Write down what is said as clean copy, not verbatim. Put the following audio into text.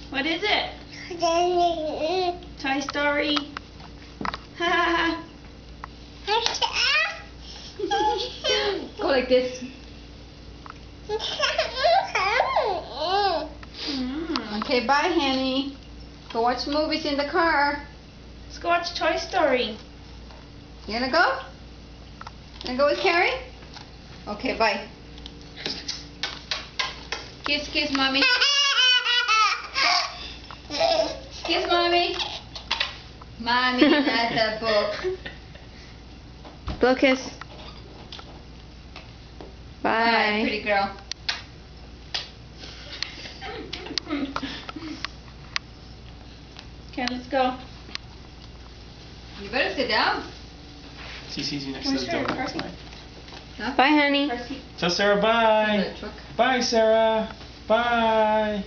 What is it? Toy Story. Ha Go like this. Okay, bye, Henny. Go watch movies in the car. Let's go watch Toy Story. You gonna go? Gonna go with Carrie? Okay, bye. Kiss, kiss, mommy. Kiss, mommy. Mommy has a book. Blow kiss. Bye, Bye. pretty girl. Okay, let's go. You better sit down. She's easy next to Where's the your door. first one? Bye, honey. First seat. Tell Sarah bye. The truck. Bye, Sarah. Bye.